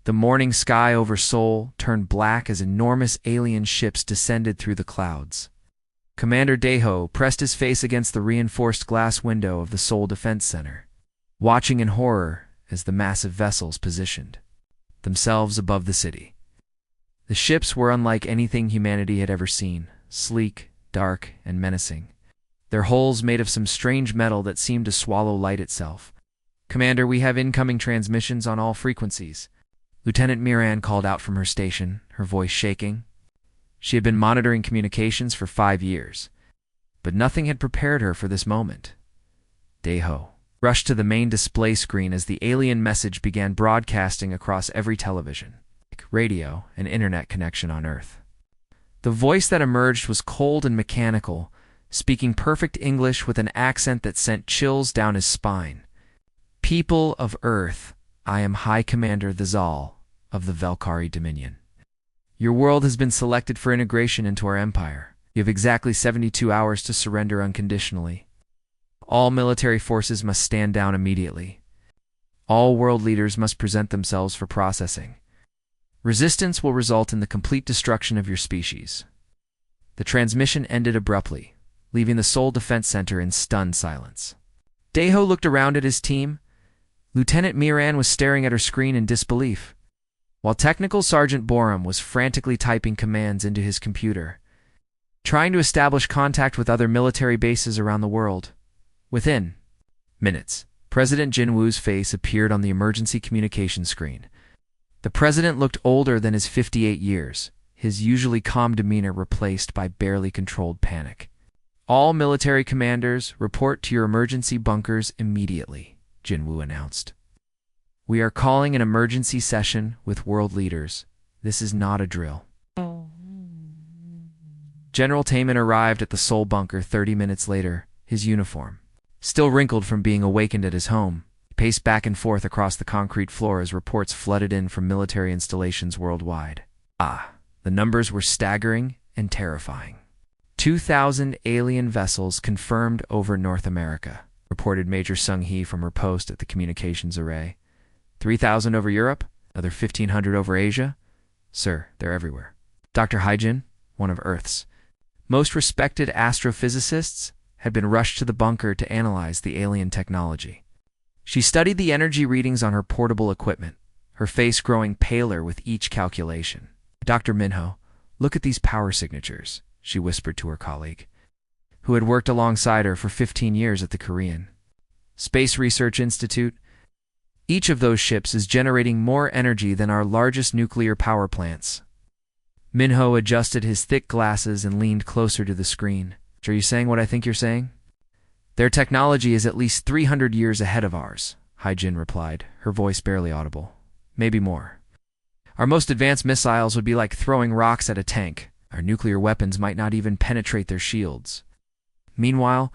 The morning sky over Seoul turned black as enormous alien ships descended through the clouds. Commander Daeho pressed his face against the reinforced glass window of the Seoul Defense Center, watching in horror as the massive vessels positioned themselves above the city. The ships were unlike anything humanity had ever seen, sleek, dark, and menacing, their hulls made of some strange metal that seemed to swallow light itself. "Commander, we have incoming transmissions on all frequencies," Lieutenant Miran called out from her station, her voice shaking. She had been monitoring communications for 5 years, but nothing had prepared her for this moment. Daeho rushed to the main display screen as the alien message began broadcasting across every television, radio, and internet connection on Earth. The voice that emerged was cold and mechanical, speaking perfect English with an accent that sent chills down his spine. "People of Earth, I am High Commander Thazal of the Velkari Dominion. Your world has been selected for integration into our empire. You have exactly 72 hours to surrender unconditionally. All military forces must stand down immediately. All world leaders must present themselves for processing. Resistance will result in the complete destruction of your species." The transmission ended abruptly, leaving the Seoul Defense Center in stunned silence. Daeho looked around at his team. Lieutenant Miran was staring at her screen in disbelief, while Technical Sergeant Borum was frantically typing commands into his computer, trying to establish contact with other military bases around the world. Within minutes, President Jinwoo's face appeared on the emergency communication screen. The president looked older than his 58 years, his usually calm demeanor replaced by barely controlled panic. "All military commanders, report to your emergency bunkers immediately," Jinwoo announced. "We are calling an emergency session with world leaders. This is not a drill." General Taman arrived at the Seoul bunker 30 minutes later, his uniform still wrinkled from being awakened at his home. He paced back and forth across the concrete floor as reports flooded in from military installations worldwide. The numbers were staggering and terrifying. 2,000 alien vessels confirmed over North America, reported Major Sung-hee from her post at the communications array. 3,000 over Europe, another 1,500 over Asia. "Sir, they're everywhere." Dr. Hyjin, one of Earth's most respected astrophysicists, had been rushed to the bunker to analyze the alien technology. She studied the energy readings on her portable equipment, her face growing paler with each calculation. "Dr. Minho, look at these power signatures," she whispered to her colleague, who had worked alongside her for 15 years at the Korean Space Research Institute. "Each of those ships is generating more energy than our largest nuclear power plants." Minho adjusted his thick glasses and leaned closer to the screen. "Are you saying what I think you're saying?" "Their technology is at least 300 years ahead of ours," Hyjin replied, her voice barely audible. "Maybe more. Our most advanced missiles would be like throwing rocks at a tank. Our nuclear weapons might not even penetrate their shields." Meanwhile,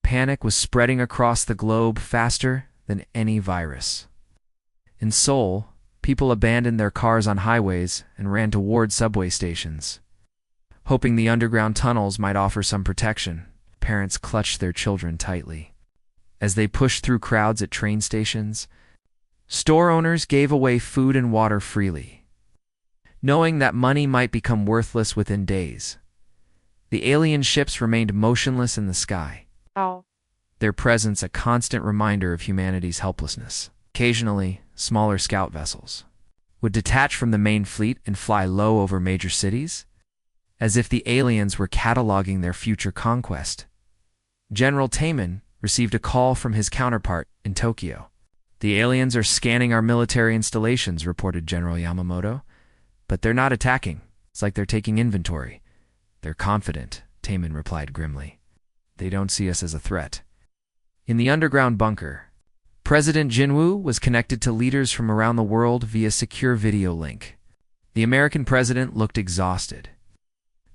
panic was spreading across the globe faster than any virus. In Seoul, people abandoned their cars on highways and ran toward subway stations, hoping the underground tunnels might offer some protection. Parents clutched their children tightly. As they pushed through crowds at train stations, store owners gave away food and water freely, knowing that money might become worthless within days. The alien ships remained motionless in the sky, their presence a constant reminder of humanity's helplessness. Occasionally, smaller scout vessels would detach from the main fleet and fly low over major cities, as if the aliens were cataloging their future conquest. General Taman received a call from his counterpart in Tokyo. "The aliens are scanning our military installations," reported General Yamamoto. "But they're not attacking. It's like they're taking inventory." "They're confident," Taman replied grimly. "They don't see us as a threat." In the underground bunker, President Jinwoo was connected to leaders from around the world via secure video link. The American president looked exhausted.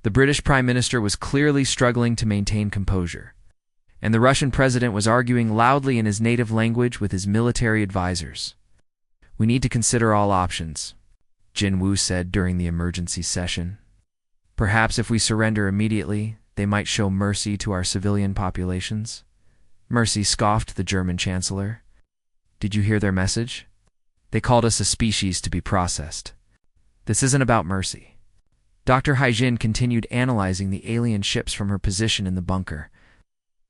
The British Prime Minister was clearly struggling to maintain composure, and the Russian president was arguing loudly in his native language with his military advisors. "We need to consider all options," Jinwoo said during the emergency session. "Perhaps if we surrender immediately, they might show mercy to our civilian populations." "Mercy," scoffed the German chancellor. "Did you hear their message? They called us a species to be processed. This isn't about mercy. Dr. Haijin continued analyzing the alien ships from her position in the bunker.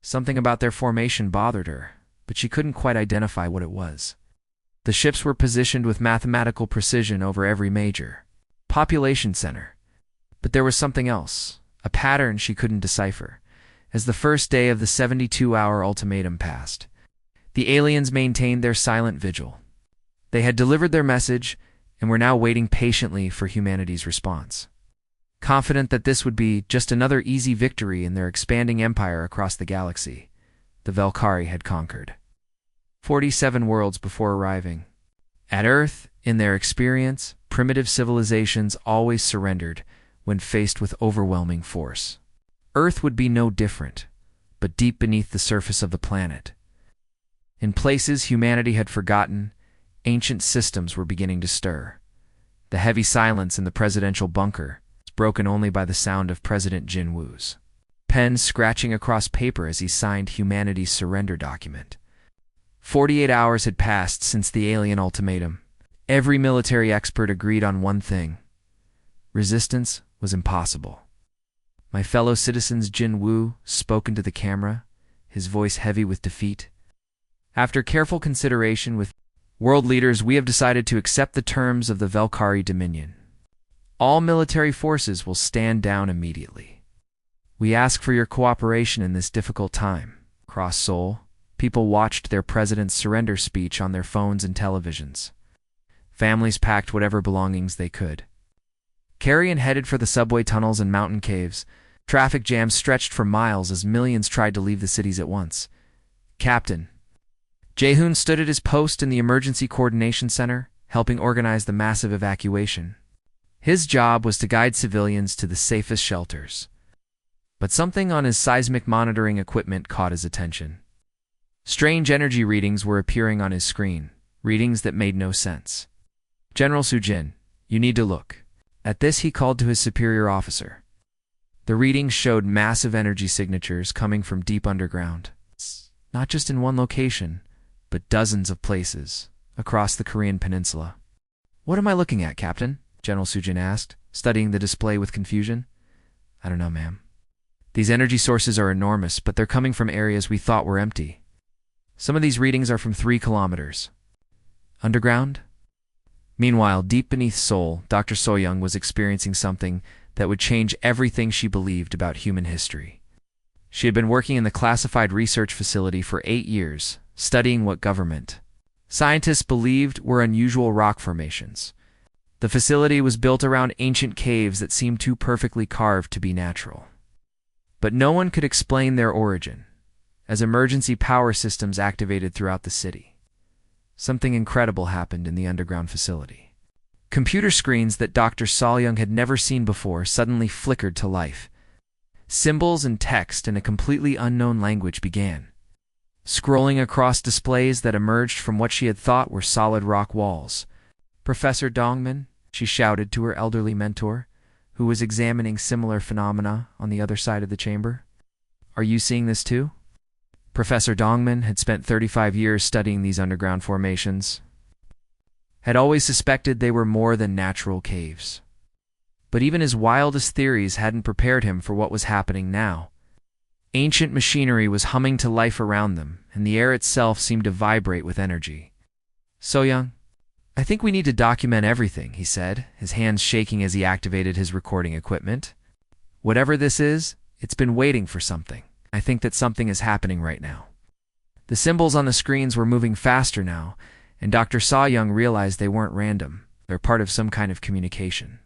Something about their formation bothered her, but she couldn't quite identify what it was. The ships were positioned with mathematical precision over every major population center. But there was something else, a pattern she couldn't decipher. As the first day of the 72-hour ultimatum passed, the aliens maintained their silent vigil. They had delivered their message and were now waiting patiently for humanity's response. Confident that this would be just another easy victory in their expanding empire across the galaxy, the Valkyrie had conquered 47 worlds before arriving. At Earth, in their experience, primitive civilizations always surrendered when faced with overwhelming force. Earth would be no different, but deep beneath the surface of the planet. In places humanity had forgotten, ancient systems were beginning to stir. The heavy silence in the presidential bunker was broken only by the sound of President Jin Woo's pen scratching across paper as he signed humanity's surrender document. 48 hours had passed since the alien ultimatum. Every military expert agreed on one thing: resistance was impossible. My fellow citizens, Jin Woo spoke into the camera, his voice heavy with defeat. After careful consideration with world leaders, we have decided to accept the terms of the Valkyrie Dominion. All military forces will stand down immediately. We ask for your cooperation in this difficult time. Across Seoul, people watched their president's surrender speech on their phones and televisions. Families packed whatever belongings they could. Carrion headed for the subway tunnels and mountain caves. Traffic jams stretched for miles as millions tried to leave the cities at once. Captain Jae-hoon stood at his post in the Emergency Coordination Center, helping organize the massive evacuation. His job was to guide civilians to the safest shelters. But something on his seismic monitoring equipment caught his attention. Strange energy readings were appearing on his screen, readings that made no sense. General Sujin, you need to look. At this, he called to his superior officer. The readings showed massive energy signatures coming from deep underground, not just in one location, but dozens of places across the Korean peninsula. What am I looking at, Captain? General Sujin asked, studying the display with confusion. I don't know, ma'am. These energy sources are enormous, but they're coming from areas we thought were empty. Some of these readings are from 3 kilometers. Underground? Meanwhile, deep beneath Seoul, Dr. Soyoung was experiencing something that would change everything she believed about human history. She had been working in the classified research facility for 8 years, studying what government scientists believed were unusual rock formations. The facility was built around ancient caves that seemed too perfectly carved to be natural. But no one could explain their origin, as emergency power systems activated throughout the city. Something incredible happened in the underground facility. Computer screens that Dr. Soyoung had never seen before suddenly flickered to life. Symbols and text in a completely unknown language began scrolling across displays that emerged from what she had thought were solid rock walls. Professor Dongman, she shouted to her elderly mentor, who was examining similar phenomena on the other side of the chamber. Are you seeing this too? Professor Dongman had spent 35 years studying these underground formations, had always suspected they were more than natural caves. But even his wildest theories hadn't prepared him for what was happening now. Ancient machinery was humming to life around them, and the air itself seemed to vibrate with energy. Soyoung, I think we need to document everything, he said, his hands shaking as he activated his recording equipment. Whatever this is, it's been waiting for something. I think that something is happening right now. The symbols on the screens were moving faster now, and Dr. Soyoung realized they weren't random. They're part of some kind of communication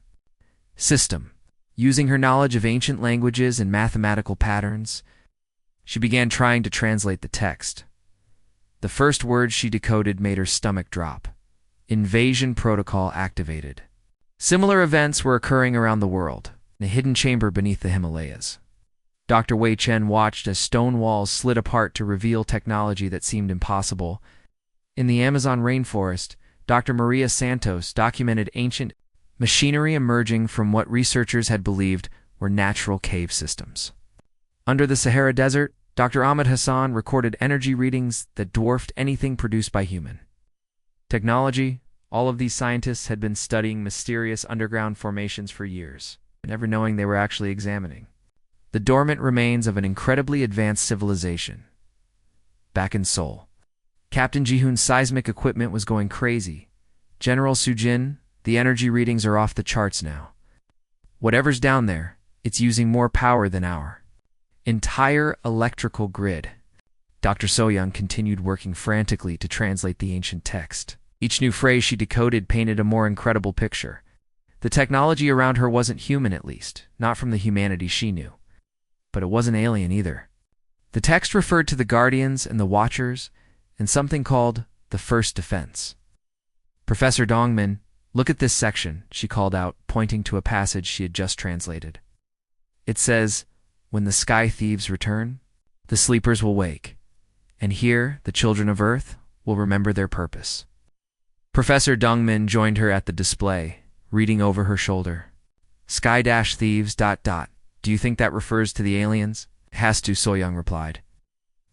system. Using her knowledge of ancient languages and mathematical patterns, she began trying to translate the text. The first word she decoded made her stomach drop. Invasion protocol activated. Similar events were occurring around the world, in a hidden chamber beneath the Himalayas. Dr. Wei Chen watched as stone walls slid apart to reveal technology that seemed impossible. In the Amazon rainforest, Dr. Maria Santos documented ancient machinery emerging from what researchers had believed were natural cave systems. Under the Sahara Desert, Dr. Ahmed Hassan recorded energy readings that dwarfed anything produced by human technology, All of these scientists had been studying mysterious underground formations for years, never knowing they were actually examining the dormant remains of an incredibly advanced civilization. Back in Seoul, Captain Ji-hoon's seismic equipment was going crazy. General Sujin, the energy readings are off the charts now. Whatever's down there, it's using more power than our entire electrical grid. Dr. So-young continued working frantically to translate the ancient text. Each new phrase she decoded painted a more incredible picture. The technology around her wasn't human, at least, not from the humanity she knew. But it wasn't alien either. The text referred to the Guardians and the Watchers, and something called the First Defense. Professor Dongmin, look at this section, she called out, pointing to a passage she had just translated. It says, when the sky thieves return, the sleepers will wake, and here the children of Earth will remember their purpose. Professor Dongmin joined her at the display, reading over her shoulder. Sky-thieves ... Do you think that refers to the aliens? Has to, So-young replied.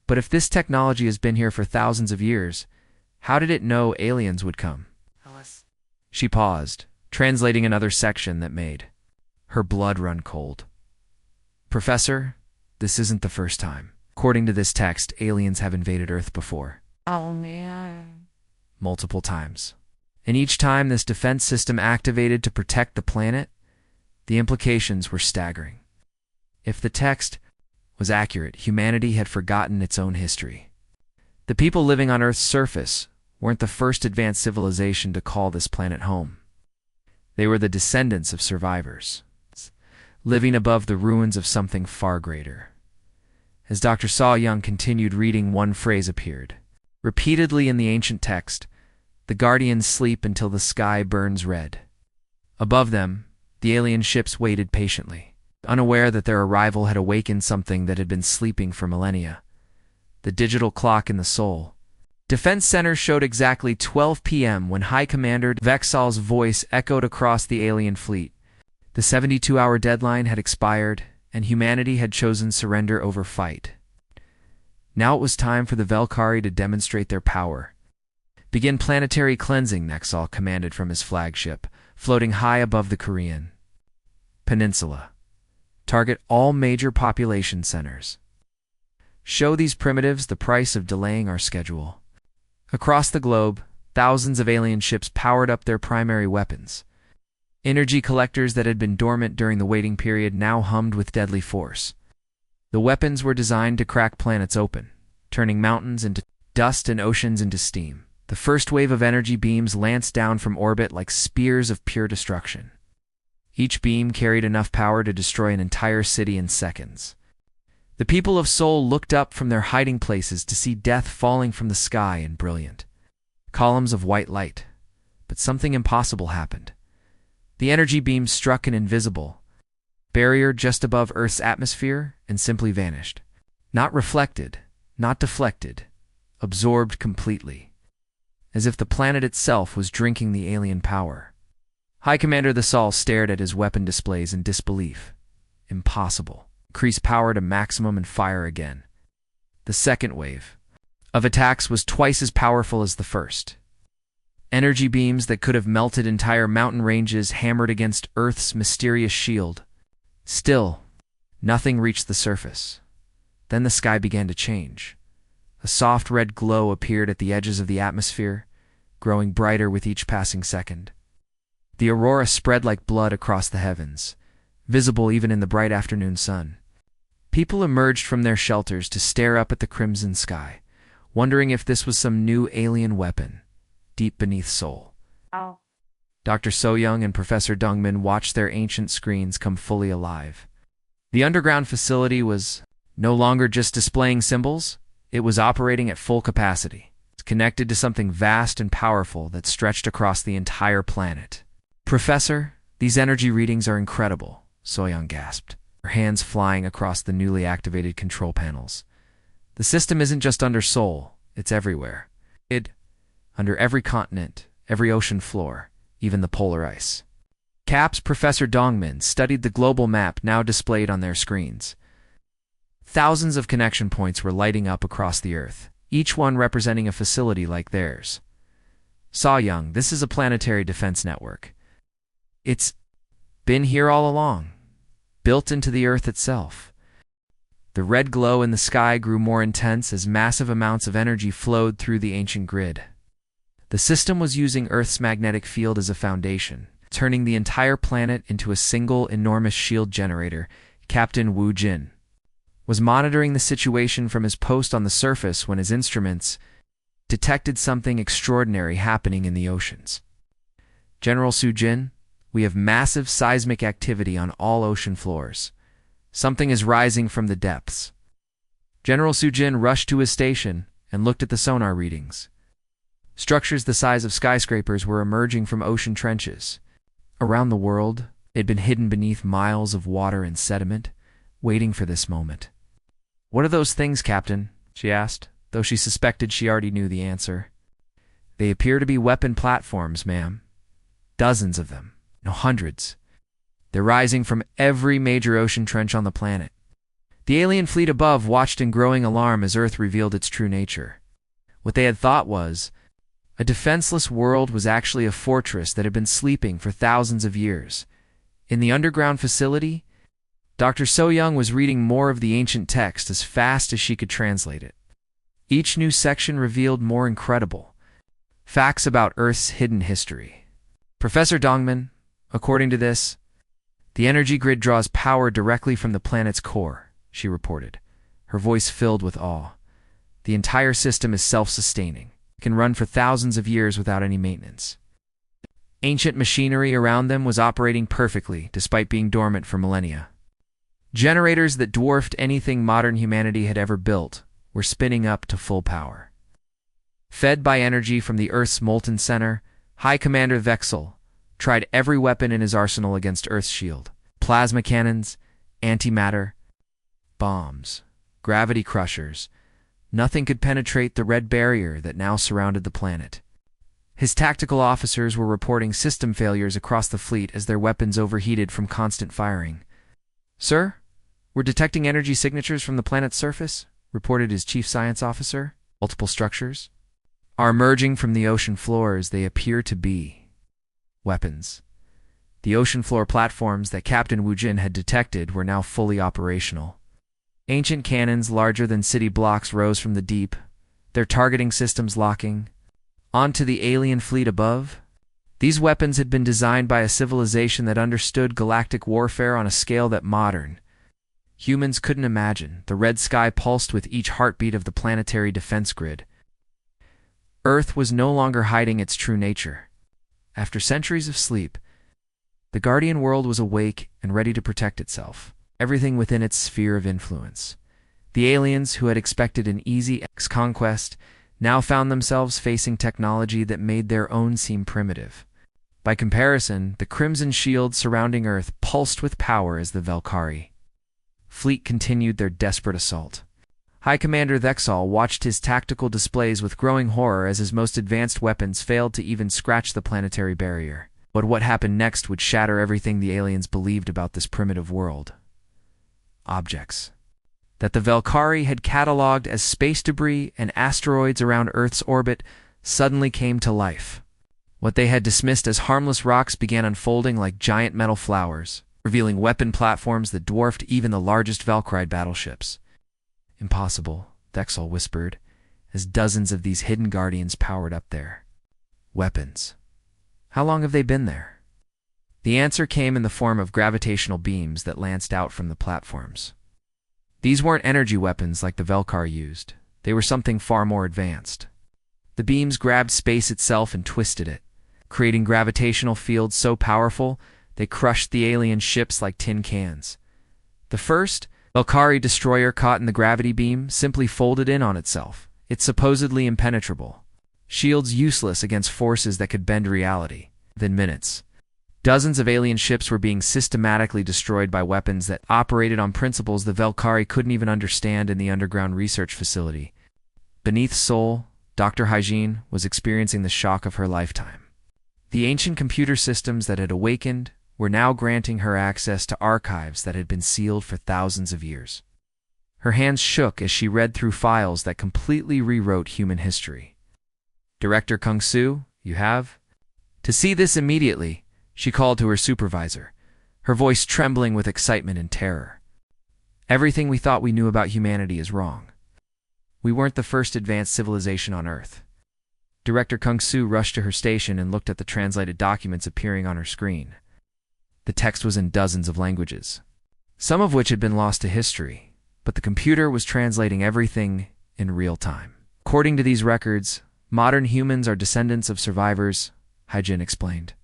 But if this technology has been here for thousands of years, how did it know aliens would come? She paused, translating another section that made her blood run cold. Professor, this isn't the first time. According to this text, aliens have invaded Earth before. Oh, man. Multiple times. And each time this defense system activated to protect the planet, the implications were staggering. If the text was accurate, humanity had forgotten its own history. The people living on Earth's surface weren't the first advanced civilization to call this planet home. They were the descendants of survivors, living above the ruins of something far greater. As Dr. So-young continued reading, one phrase appeared. Repeatedly in the ancient text, the Guardians sleep until the sky burns red. Above them, the alien ships waited patiently, unaware that their arrival had awakened something that had been sleeping for millennia. The digital clock in the Seoul Defense Center showed exactly 12 p.m. when High Commander Vexal's voice echoed across the alien fleet. The 72-hour deadline had expired, and humanity had chosen surrender over fight. Now it was time for the Valkyrie to demonstrate their power. Begin planetary cleansing, Vexal commanded from his flagship, floating high above the Korean peninsula. Target all major population centers. Show these primitives the price of delaying our schedule. Across the globe, thousands of alien ships powered up their primary weapons. Energy collectors that had been dormant during the waiting period now hummed with deadly force. The weapons were designed to crack planets open, turning mountains into dust and oceans into steam. The first wave of energy beams lanced down from orbit like spears of pure destruction. Each beam carried enough power to destroy an entire city in seconds. The people of Seoul looked up from their hiding places to see death falling from the sky in brilliant columns of white light. But something impossible happened. The energy beam struck an invisible barrier just above Earth's atmosphere and simply vanished. Not reflected, not deflected, absorbed completely, as if the planet itself was drinking the alien power. High Commander the Sol stared at his weapon displays in disbelief. Impossible. Increase power to maximum and fire again. The second wave of attacks was twice as powerful as the first. Energy beams that could have melted entire mountain ranges hammered against Earth's mysterious shield. Still, nothing reached the surface. Then the sky began to change. A soft red glow appeared at the edges of the atmosphere, growing brighter with each passing second. The aurora spread like blood across the heavens, visible even in the bright afternoon sun. People emerged from their shelters to stare up at the crimson sky, wondering if this was some new alien weapon, deep beneath Seoul. Oh. Dr. So-young and Professor Dongmin watched their ancient screens come fully alive. The underground facility was no longer just displaying symbols, it was operating at full capacity. It's connected to something vast and powerful that stretched across the entire planet. Professor, these energy readings are incredible, So-young gasped, her hands flying across the newly activated control panels. The system isn't just under Seoul, it's everywhere. Under every continent, every ocean floor, even the polar ice. Cap's Professor Dongmin studied the global map now displayed on their screens. Thousands of connection points were lighting up across the Earth, each one representing a facility like theirs. Young, this is a planetary defense network. It's been here all along, built into the Earth itself. The red glow in the sky grew more intense as massive amounts of energy flowed through the ancient grid. The system was using Earth's magnetic field as a foundation, turning the entire planet into a single enormous shield generator. Captain Wu Jin was monitoring the situation from his post on the surface when his instruments detected something extraordinary happening in the oceans. General Su Jin, we have massive seismic activity on all ocean floors. Something is rising from the depths. General Su Jin rushed to his station and looked at the sonar readings. Structures the size of skyscrapers were emerging from ocean trenches. Around the world, they'd been hidden beneath miles of water and sediment, waiting for this moment. "What are those things, Captain?" she asked, though she suspected she already knew the answer. "They appear to be weapon platforms, ma'am. Dozens of them. No, hundreds. They're rising from every major ocean trench on the planet." The alien fleet above watched in growing alarm as Earth revealed its true nature. What they had thought was a defenseless world was actually a fortress that had been sleeping for thousands of years. In the underground facility, Dr. So Young was reading more of the ancient text as fast as she could translate it. Each new section revealed more incredible facts about Earth's hidden history. "Professor Dongman, according to this, the energy grid draws power directly from the planet's core," she reported, her voice filled with awe. "The entire system is self-sustaining. It can run for thousands of years without any maintenance." Ancient machinery around them was operating perfectly, despite being dormant for millennia. Generators that dwarfed anything modern humanity had ever built were spinning up to full power. Fed by energy from the Earth's molten center, High Commander Vexel tried every weapon in his arsenal against Earth's shield: plasma cannons, antimatter, bombs, gravity crushers. Nothing could penetrate the red barrier that now surrounded the planet. His tactical officers were reporting system failures across the fleet as their weapons overheated from constant firing. "Sir, we're detecting energy signatures from the planet's surface," reported his chief science officer. "Multiple structures are emerging from the ocean floors. They appear to be weapons." The ocean floor platforms that Captain Wu Jin had detected were now fully operational. Ancient cannons larger than city blocks rose from the deep, their targeting systems locking onto the alien fleet above. These weapons had been designed by a civilization that understood galactic warfare on a scale that modern humans couldn't imagine. The red sky pulsed with each heartbeat of the planetary defense grid. Earth was no longer hiding its true nature. After centuries of sleep, the Guardian world was awake and ready to protect itself, everything within its sphere of influence. The aliens, who had expected an easy conquest, now found themselves facing technology that made their own seem primitive. By comparison, the crimson shield surrounding Earth pulsed with power as the Valkyrie fleet continued their desperate assault. High Commander Vexal watched his tactical displays with growing horror as his most advanced weapons failed to even scratch the planetary barrier. But what happened next would shatter everything the aliens believed about this primitive world. Objects that the Valkyrie had catalogued as space debris and asteroids around Earth's orbit suddenly came to life. What they had dismissed as harmless rocks began unfolding like giant metal flowers, revealing weapon platforms that dwarfed even the largest Valkyrie battleships. "Impossible," Vexal whispered, as dozens of these hidden guardians powered up there. "Weapons. How long have they been there?" The answer came in the form of gravitational beams that lanced out from the platforms. These weren't energy weapons like the Valkyrie used. They were something far more advanced. The beams grabbed space itself and twisted it, creating gravitational fields so powerful they crushed the alien ships like tin cans. The first Valkyrie destroyer caught in the gravity beam simply folded in on itself. It's supposedly impenetrable. Shields useless against forces that could bend reality. Within minutes, dozens of alien ships were being systematically destroyed by weapons that operated on principles the Valkyrie couldn't even understand in the underground research facility. Beneath Seoul, Dr. Hygiene was experiencing the shock of her lifetime. The ancient computer systems that had awakened were now granting her access to archives that had been sealed for thousands of years. Her hands shook as she read through files that completely rewrote human history. "Director Kung Su, You have? To see this immediately, she called to her supervisor, her voice trembling with excitement and terror. Everything we thought we knew about humanity is wrong. We weren't the first advanced civilization on Earth. Director Kung Su rushed to her station and looked at the translated documents appearing on her screen. The text was in dozens of languages, some of which had been lost to history, but the computer was translating everything in real time. According to these records, modern humans are descendants of survivors, Haijin explained.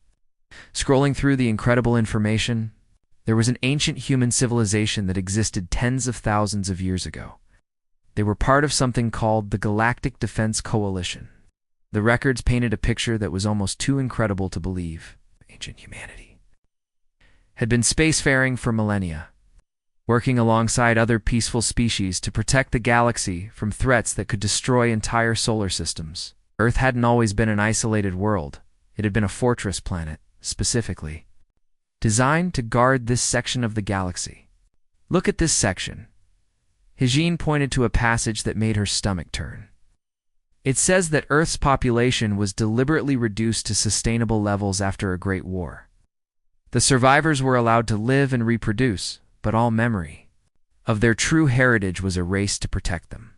Scrolling through the incredible information, there was an ancient human civilization that existed tens of thousands of years ago. They were part of something called the Galactic Defense Coalition. The records painted a picture that was almost too incredible to believe. Ancient humanity had been spacefaring for millennia, working alongside other peaceful species to protect the galaxy from threats that could destroy entire solar systems. Earth hadn't always been an isolated world. It had been a fortress planet, specifically designed to guard this section of the galaxy. Look at this section. Hijin pointed to a passage that made her stomach turn. It says that Earth's population was deliberately reduced to sustainable levels after a great war. The survivors were allowed to live and reproduce, but all memory of their true heritage was erased to protect them.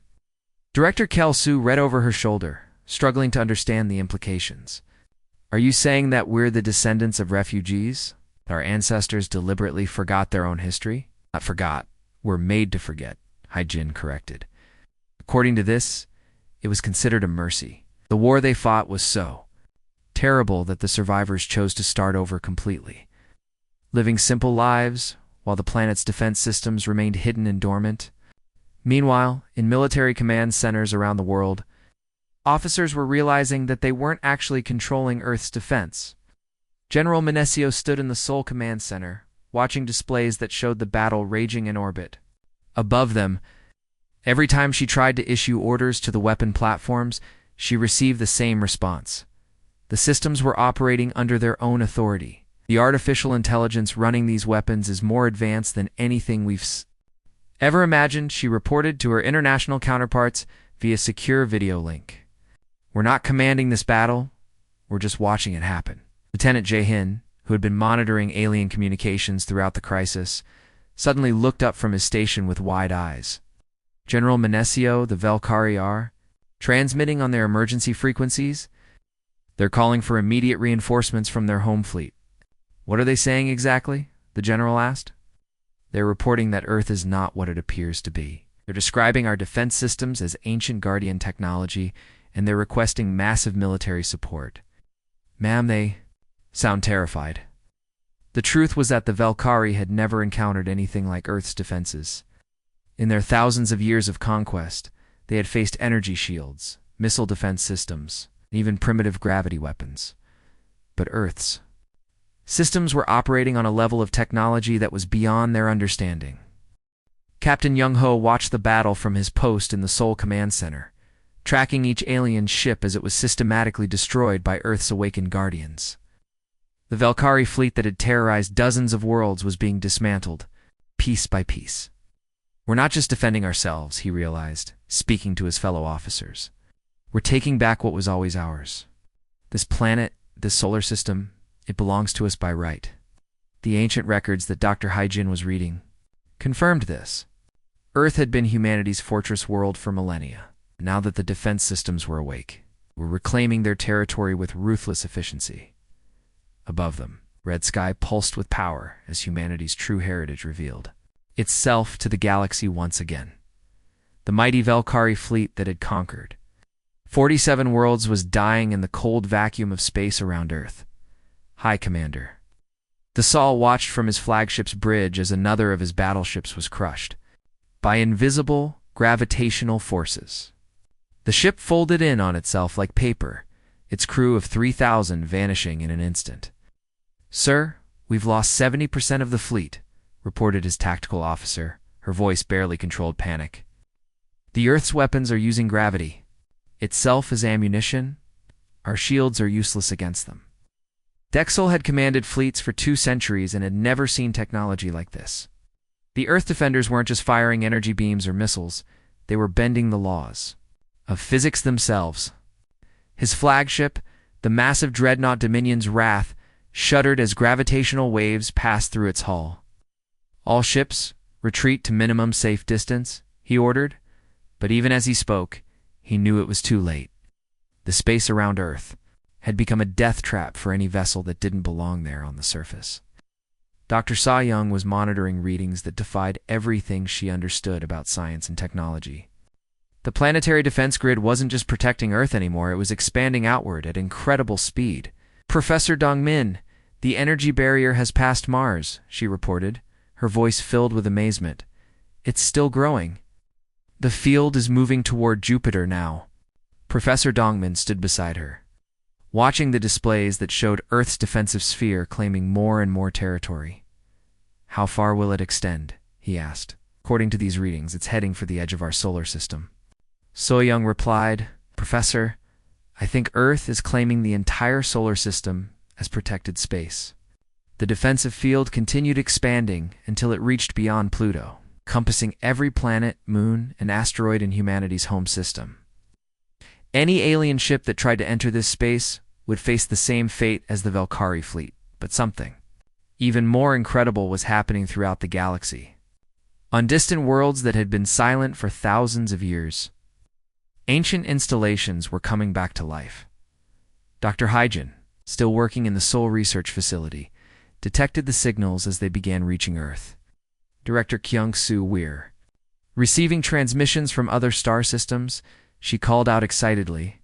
Director Kelsu read over her shoulder, struggling to understand the implications. Are you saying that we're the descendants of refugees? Our ancestors deliberately forgot their own history? Not forgot, were made to forget, Haijin corrected. According to this, it was considered a mercy. The war they fought was so terrible that the survivors chose to start over completely, living simple lives while the planet's defense systems remained hidden and dormant. Meanwhile, in military command centers around the world, officers were realizing that they weren't actually controlling Earth's defense. General Menesio stood in the Seoul Command Center, watching displays that showed the battle raging in orbit. Above them, every time she tried to issue orders to the weapon platforms, she received the same response. The systems were operating under their own authority. The artificial intelligence running these weapons is more advanced than anything we've ever imagined, she reported to her international counterparts via secure video link. We're not commanding this battle, we're just watching it happen. Lieutenant Jae-hin, who had been monitoring alien communications throughout the crisis, suddenly looked up from his station with wide eyes. General Menesio, the Valkyrie are transmitting on their emergency frequencies. They're calling for immediate reinforcements from their home fleet. What are they saying exactly? The general asked. They're reporting that Earth is not what it appears to be. They're describing our defense systems as ancient Guardian technology, and they're requesting massive military support. Ma'am, they sound terrified. The truth was that the Valkyrie had never encountered anything like Earth's defenses. In their thousands of years of conquest, they had faced energy shields, missile defense systems, and even primitive gravity weapons. But Earth's systems were operating on a level of technology that was beyond their understanding. Captain Young-ho watched the battle from his post in the Seoul Command Center, tracking each alien ship as it was systematically destroyed by Earth's awakened guardians. The Valkyrie fleet that had terrorized dozens of worlds was being dismantled, piece by piece. We're not just defending ourselves, he realized, speaking to his fellow officers. We're taking back what was always ours. This planet, this solar system, it belongs to us by right. The ancient records that Dr. Haijin was reading confirmed this. Earth had been humanity's fortress world for millennia. Now that the defense systems were awake, were reclaiming their territory with ruthless efficiency. Above them, red sky pulsed with power as humanity's true heritage revealed itself to the galaxy once again. The mighty Valkyrie fleet that had conquered 47 worlds was dying in the cold vacuum of space around Earth. High Commander. The Sol watched from his flagship's bridge as another of his battleships was crushed by invisible gravitational forces. The ship folded in on itself like paper, its crew of 3,000 vanishing in an instant. Sir, we've lost 70% of the fleet, reported his tactical officer, her voice barely controlled panic. The Earth's weapons are using gravity itself as ammunition. Our shields are useless against them. Dexel had commanded fleets for 2 centuries and had never seen technology like this. The Earth defenders weren't just firing energy beams or missiles, they were bending the laws of physics themselves. His flagship, The massive dreadnought Dominion's wrath shuddered as gravitational waves passed through its hull. "All ships, retreat to minimum safe distance," he ordered, but even as he spoke, he knew it was too late. The space around Earth had become a death trap for any vessel that didn't belong there on the surface. Dr. Sa-Young was monitoring readings that defied everything she understood about science and technology. The planetary defense grid wasn't just protecting Earth anymore, it was expanding outward at incredible speed. "Professor Dongmin, the energy barrier has passed Mars," she reported, her voice filled with amazement. "It's still growing. The field is moving toward Jupiter now." Professor Dongmin stood beside her, watching the displays that showed Earth's defensive sphere claiming more and more territory. "How far will it extend?" he asked. "According to these readings, it's heading for the edge of our solar system." So-Young replied, "Professor, I think Earth is claiming the entire solar system as protected space." The defensive field continued expanding until it reached beyond Pluto, encompassing every planet, moon, and asteroid in humanity's home system. Any alien ship that tried to enter this space would face the same fate as the Valkyrie fleet, but something even more incredible was happening throughout the galaxy. On distant worlds that had been silent for thousands of years, ancient installations were coming back to life. Dr. Hyjin, still working in the Seoul Research Facility, detected the signals as they began reaching Earth. Director Kyung-Soo Weir, receiving transmissions from other star systems, she called out excitedly,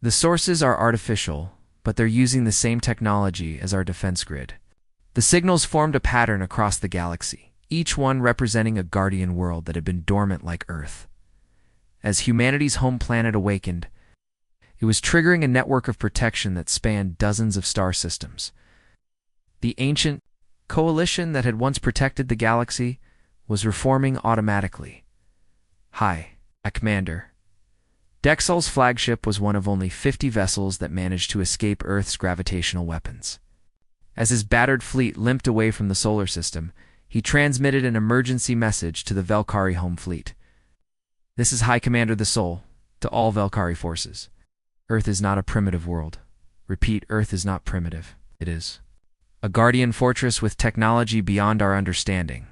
"The sources are artificial, but they're using the same technology as our defense grid." The signals formed a pattern across the galaxy, each one representing a guardian world that had been dormant like Earth. As humanity's home planet awakened, it was triggering a network of protection that spanned dozens of star systems. The ancient coalition that had once protected the galaxy was reforming automatically. "Hi, Commander." Dexal's flagship was one of only 50 vessels that managed to escape Earth's gravitational weapons. As his battered fleet limped away from the solar system, he transmitted an emergency message to the Valkyrie home fleet. "This is High Commander the Sol, to all Valkyrie forces. Earth is not a primitive world. Repeat, Earth is not primitive. It is a guardian fortress with technology beyond our understanding.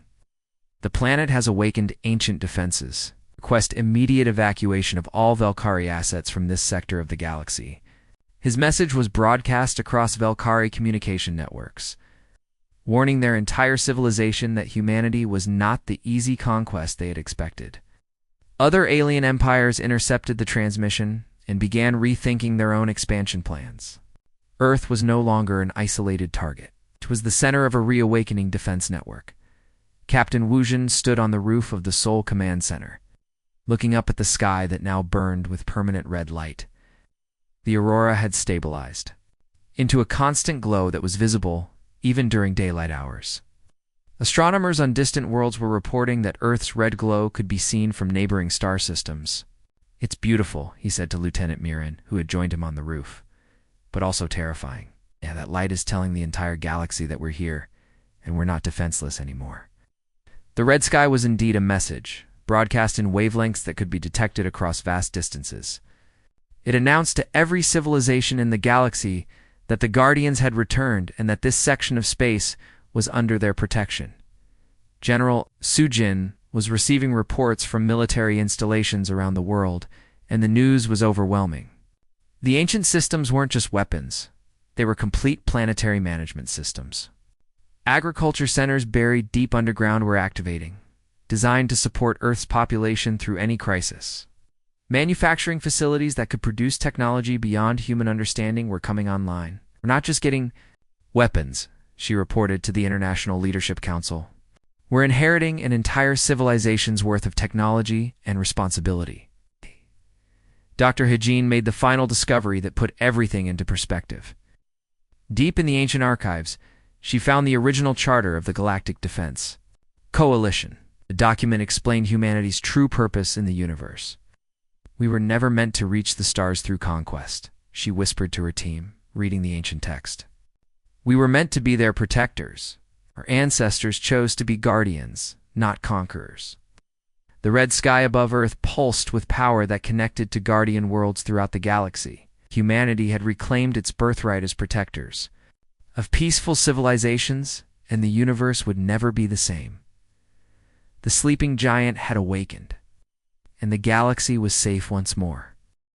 The planet has awakened ancient defenses. Request immediate evacuation of all Valkyrie assets from this sector of the galaxy." His message was broadcast across Valkyrie communication networks, warning their entire civilization that humanity was not the easy conquest they had expected. Other alien empires intercepted the transmission and began rethinking their own expansion plans. Earth was no longer an isolated target. It was the center of a reawakening defense network. Captain Wuzhen stood on the roof of the Seoul Command Center, looking up at the sky that now burned with permanent red light. The aurora had stabilized into a constant glow that was visible even during daylight hours. Astronomers on distant worlds were reporting that Earth's red glow could be seen from neighboring star systems. "It's beautiful," he said to Lieutenant Miran, who had joined him on the roof, "but also terrifying. Yeah, that light is telling the entire galaxy that we're here, and we're not defenseless anymore." The red sky was indeed a message, broadcast in wavelengths that could be detected across vast distances. It announced to every civilization in the galaxy that the Guardians had returned and that this section of space was under their protection. General Sujin was receiving reports from military installations around the world, and the news was overwhelming. The ancient systems weren't just weapons. They were complete planetary management systems. Agriculture centers buried deep underground were activating, designed to support Earth's population through any crisis. Manufacturing facilities that could produce technology beyond human understanding were coming online. "We're not just getting weapons," she reported to the International Leadership Council. "We're inheriting an entire civilization's worth of technology and responsibility." Dr. Hajin made the final discovery that put everything into perspective. Deep in the ancient archives, she found the original charter of the Galactic Defense Coalition. The document explained humanity's true purpose in the universe. "We were never meant to reach the stars through conquest," she whispered to her team, reading the ancient text. "We were meant to be their protectors. Our ancestors chose to be guardians, not conquerors." The red sky above Earth pulsed with power that connected to guardian worlds throughout the galaxy. Humanity had reclaimed its birthright as protectors of peaceful civilizations, and the universe would never be the same. The sleeping giant had awakened, and the galaxy was safe once more.